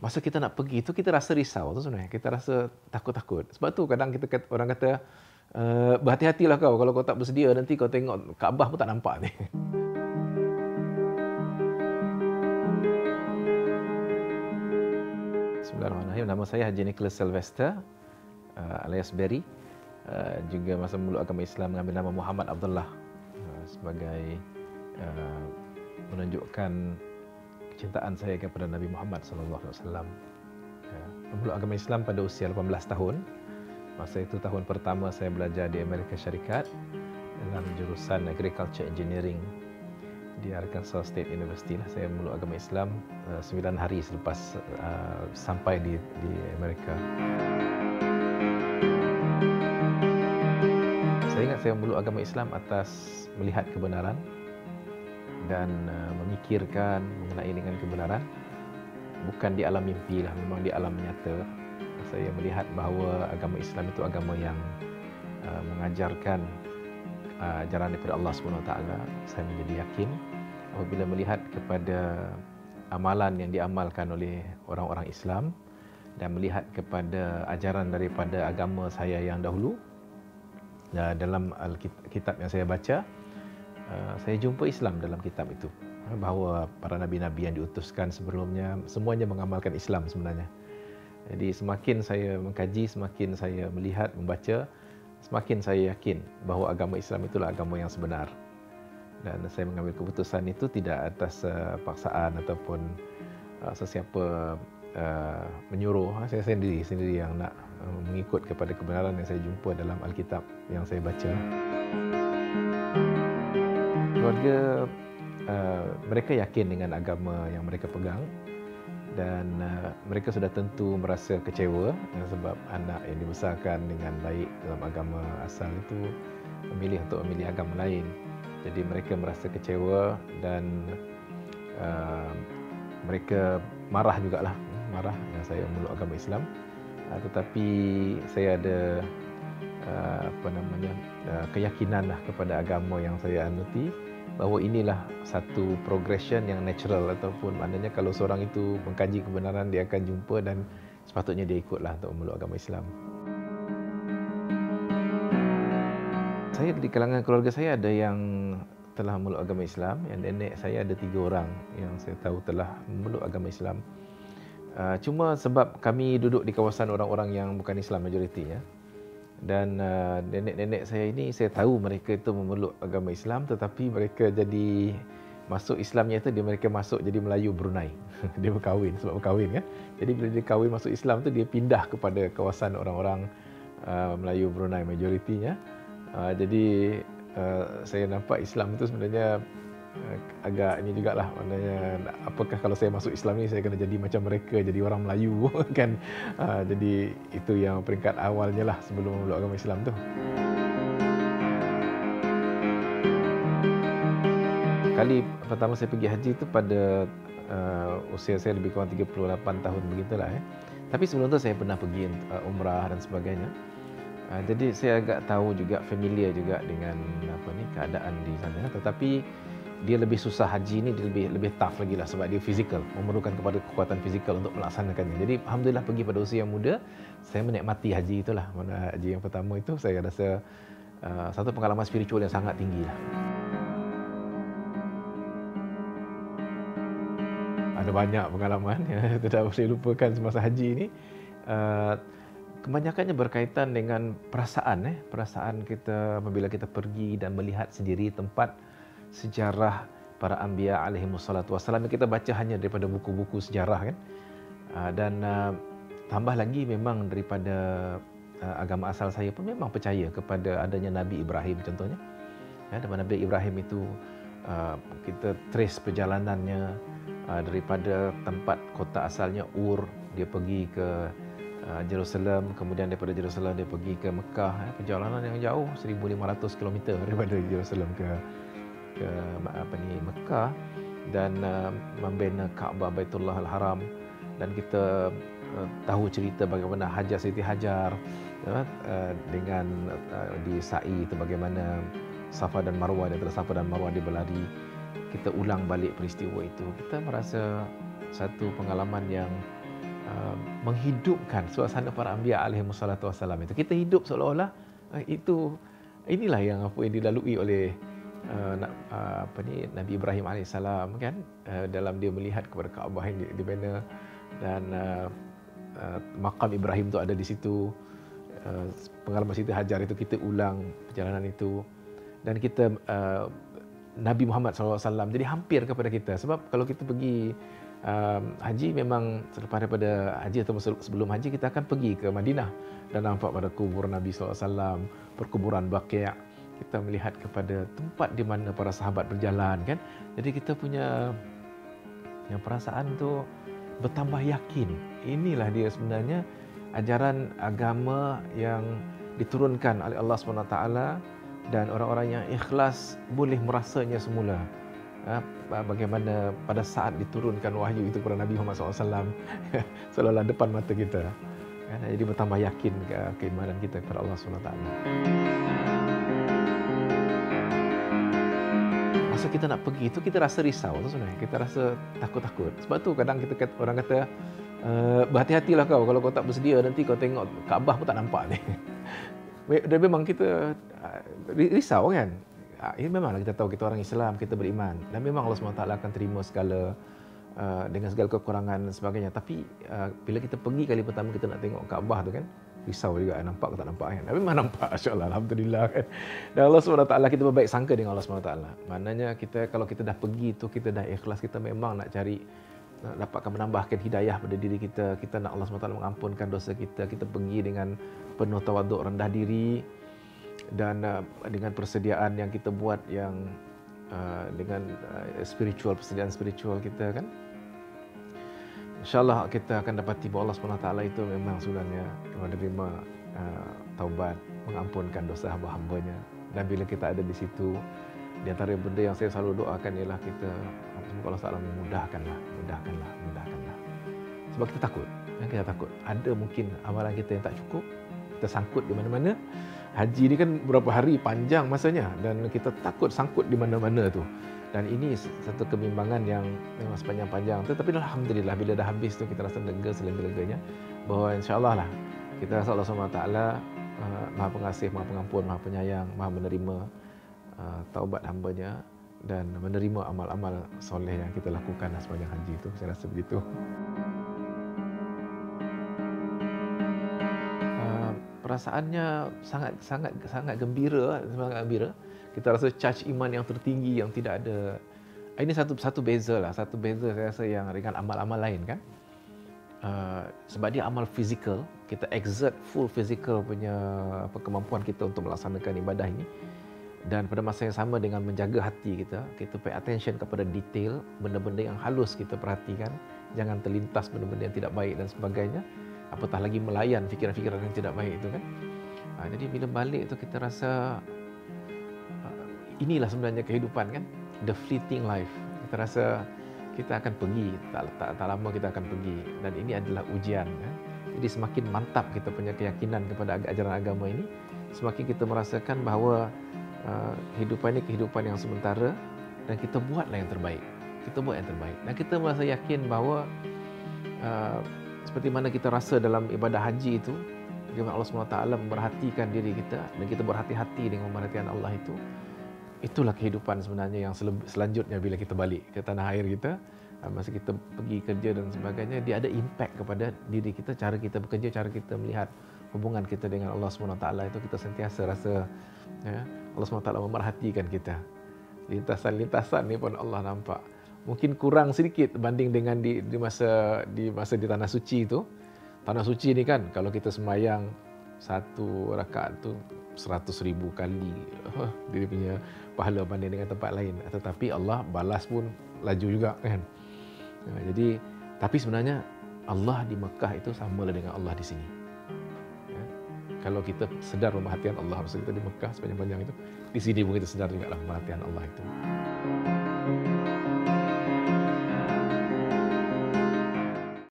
masa kita nak pergi tu kita rasa risau tu sebenarnya. Kita rasa takut-takut. Sebab tu kadang orang kata, berhati-hatilah kau kalau kau tak bersedia nanti kau tengok Kaabah pun tak nampak ni. Bismillahirrahmanirrahim. Nama saya Haji Nicholas Sylvester alias Berry. Juga masa memeluk agama Islam mengambil nama Muhammad Abdullah sebagai menunjukkan kecintaan saya kepada Nabi Muhammad SAW. Memeluk agama Islam pada usia 18 tahun. Masa itu tahun pertama saya belajar di Amerika Syarikat dalam jurusan Agriculture Engineering di Arkansas State University. Saya memeluk agama Islam 9 hari selepas sampai di Amerika. Saya ingat saya memeluk agama Islam atas melihat kebenaran dan memikirkan mengenai dengan kebenaran. Bukan di alam mimpi lah, memang di alam nyata. Saya melihat bahawa agama Islam itu agama yang mengajarkan ajaran daripada Allah SWT. Saya menjadi yakin apabila melihat kepada amalan yang diamalkan oleh orang-orang Islam dan melihat kepada ajaran daripada agama saya yang dahulu. Dalam kitab yang saya baca, saya jumpa Islam dalam kitab itu. Bahawa para nabi-nabi yang diutuskan sebelumnya semuanya mengamalkan Islam sebenarnya. Jadi semakin saya mengkaji, semakin saya melihat, membaca, semakin saya yakin bahawa agama Islam itulah agama yang sebenar. Dan saya mengambil keputusan itu tidak atas paksaan ataupun sesiapa menyuruh. Saya sendiri yang nak mengikut kepada kebenaran yang saya jumpa dalam Alkitab yang saya baca. Keluarga mereka yakin dengan agama yang mereka pegang dan mereka sudah tentu merasa kecewa sebab anak yang dibesarkan dengan baik dalam agama asal itu memilih untuk memilih agama lain. Jadi mereka merasa kecewa dan mereka marah jugalah, marah yang saya memeluk agama Islam. Tetapi saya ada keyakinan lah kepada agama yang saya anuti, bahawa inilah satu progression yang natural, ataupun maknanya kalau seorang itu mengkaji kebenaran dia akan jumpa dan sepatutnya dia ikutlah untuk memeluk agama Islam. Saya di kalangan keluarga saya ada yang telah memeluk agama Islam. Yang nenek saya ada 3 orang yang saya tahu telah memeluk agama Islam. Cuma sebab kami duduk di kawasan orang-orang yang bukan Islam majoritinya, dan nenek-nenek saya ini saya tahu mereka itu memeluk agama Islam, tetapi mereka jadi masuk Islamnya itu mereka masuk jadi Melayu Brunei. Dia berkahwin, sebab berkahwin kan. Jadi bila dia kahwin masuk Islam tu dia pindah kepada kawasan orang-orang Melayu Brunei majoritinya. Jadi saya nampak Islam itu sebenarnya agak ini jugalah, maknanya apakah kalau saya masuk Islam ni saya kena jadi macam mereka, jadi orang Melayu kan. Jadi itu yang peringkat awalnya lah sebelum memeluk agama Islam tu. Kali pertama saya pergi haji tu pada usia saya lebih kurang 38 tahun begitulah. Tapi sebelum tu saya pernah pergi umrah dan sebagainya. Jadi saya agak tahu juga, familiar juga dengan keadaan di sana. Tetapi dia lebih susah, haji ni dia lebih tough lagi lah sebab dia fizikal, memerlukan kepada kekuatan fizikal untuk melaksanakannya. Jadi alhamdulillah pergi pada usia yang muda, saya menikmati haji itulah. Mana haji yang pertama itu saya rasa satu pengalaman spiritual yang sangat tinggi lah. Ada banyak pengalaman yang tidak boleh lupakan semasa haji ini. Kebanyakannya berkaitan dengan perasaan kita apabila kita pergi dan melihat sendiri tempat sejarah para anbiya alaihimussalatu wassalam yang kita baca hanya daripada buku-buku sejarah kan. Dan tambah lagi memang daripada agama asal saya pun memang percaya kepada adanya Nabi Ibrahim contohnya. Daripada Nabi Ibrahim itu kita trace perjalanannya daripada tempat kota asalnya Ur, dia pergi ke Jerusalem, kemudian daripada Jerusalem dia pergi ke Mekah. Perjalanan yang jauh 1,500 km daripada Jerusalem ke Mekah, dan membina Kaabah Baitullah Al-Haram. Dan kita tahu cerita bagaimana Hajar Siti Hajar dengan di sa'i itu, bagaimana Safa dan Marwah, di antara Safa dan Marwah dia berlari. Kita ulang balik peristiwa itu. Kita merasa satu pengalaman yang menghidupkan suasana para anbiya alaihi wassalatu wassalam itu. Kita hidup seolah-olah inilah yang dilalui oleh Nabi Ibrahim alaihissalam kan, dalam dia melihat kepada Kaabah yang dibina, dan makam Ibrahim tu ada di situ. Pengalaman Siti Hajar itu kita ulang perjalanan itu, dan kita Nabi Muhammad SAW jadi hampir kepada kita. Sebab kalau kita pergi haji, memang selepas daripada haji atau sebelum haji, kita akan pergi ke Madinah dan nampak pada kubur Nabi SAW, perkuburan Baqi'. Kita melihat kepada tempat di mana para sahabat berjalan kan. Jadi kita punya yang perasaan tu bertambah yakin. Inilah dia sebenarnya ajaran agama yang diturunkan oleh Allah SWT, dan orang-orang yang ikhlas boleh merasanya semula. Bagaimana pada saat diturunkan wahyu itu kepada Nabi Muhammad SAW, seolah-olah depan mata kita. Jadi bertambah yakin keimanan kita kepada Allah SWT. Masa kita nak pergi itu, kita rasa risau tu sebenarnya. Kita rasa takut-takut. Sebab tu kadang orang kata, berhati-hatilah kau, kalau kau tak bersedia nanti kau tengok Kaabah pun tak nampak ni. Dan memang kita risau kan. Ini memanglah kita tahu kita orang Islam, kita beriman, dan memang Allah SWT akan terima segala dengan segala kekurangan dan sebagainya. Tapi bila kita pergi kali pertama, kita nak tengok Kaabah tu kan, risau juga, nampak ke tak nampak kan. Tapi memang nampak, insya-Allah, alhamdulillah kan. Dan Allah SWT, kita berbaik sangka dengan Allah SWT. Maknanya kalau kita dah pergi tu, kita dah ikhlas, kita memang nak cari, nak dapatkan menambahkan hidayah pada diri kita. Kita nak Allah SWT mengampunkan dosa kita. Kita pergi dengan penuh tawaduk, rendah diri, dan dengan persediaan yang kita buat yang dengan persediaan spiritual kita kan. InsyaAllah kita akan dapati bahawa Allah SWT itu memang sebenarnya menerima taubat, mengampunkan dosa hamba-hambanya. Dan bila kita ada di situ, di antara benda yang saya selalu doakan ialah kita, semoga Allah SWT memudahkanlah. Sebab kita takut. Ada mungkin amalan kita yang tak cukup, kita sangkut di mana-mana. Haji ni kan berapa hari panjang masanya, dan kita takut sangkut di mana-mana tu. Dan ini satu kebimbangan yang memang sepanjang-panjang. Tetapi alhamdulillah, bila dah habis tu kita rasa lega selega-leganya, bahawa insya-Allah lah, kita rasa Allah SWT Maha Pengasih, Maha Pengampun, Maha Penyayang, Maha menerima taubat hambanya, dan menerima amal-amal soleh yang kita lakukan sepanjang haji itu. Saya rasa begitu. Perasaannya sangat gembira, Kita rasa charge iman yang tertinggi, yang tidak ada. Ini satu beza saya rasa yang dengan amal-amal lain kan. Sebab dia amal fizikal, kita exert full physical punya kemampuan kita untuk melaksanakan ibadah ini. Dan pada masa yang sama dengan menjaga hati kita pay attention kepada detail, benda-benda yang halus kita perhatikan, jangan terlintas benda-benda yang tidak baik dan sebagainya. Apatah lagi melayan fikiran-fikiran yang tidak baik itu kan. Jadi bila balik tu kita rasa inilah sebenarnya kehidupan kan, the fleeting life. Kita rasa kita akan pergi, tak lama kita akan pergi, dan ini adalah ujian kan. Jadi semakin mantap kita punya keyakinan kepada ajaran agama ini, semakin kita merasakan bahawa kehidupan ini kehidupan yang sementara, dan kita buatlah yang terbaik. Dan kita merasa yakin bahawa seperti mana kita rasa dalam ibadah haji itu, bagaimana Allah SWT memerhatikan diri kita, dan kita berhati-hati dengan pemerhatian Allah itu. Itulah kehidupan sebenarnya yang selanjutnya bila kita balik ke tanah air kita. Masa kita pergi kerja dan sebagainya, dia ada impact kepada diri kita, cara kita bekerja, cara kita melihat hubungan kita dengan Allah SWT itu. Kita sentiasa rasa Allah SWT memerhatikan kita. Lintasan-lintasan ni pun Allah nampak. Mungkin kurang sedikit banding dengan di masa di tanah suci itu. Tanah suci ni kan, kalau kita sembahyang satu rakaat tu 100,000 kali dia punya pahala banding dengan tempat lain. Tetapi Allah balas pun laju juga kan. Jadi tapi sebenarnya Allah di Mekah itu samalah dengan Allah di sini. Kalau kita sedar pemerhatian Allah masa kita di Mekah sepanjang-panjang itu, di sini pun kita sedar juga pemerhatian Allah itu.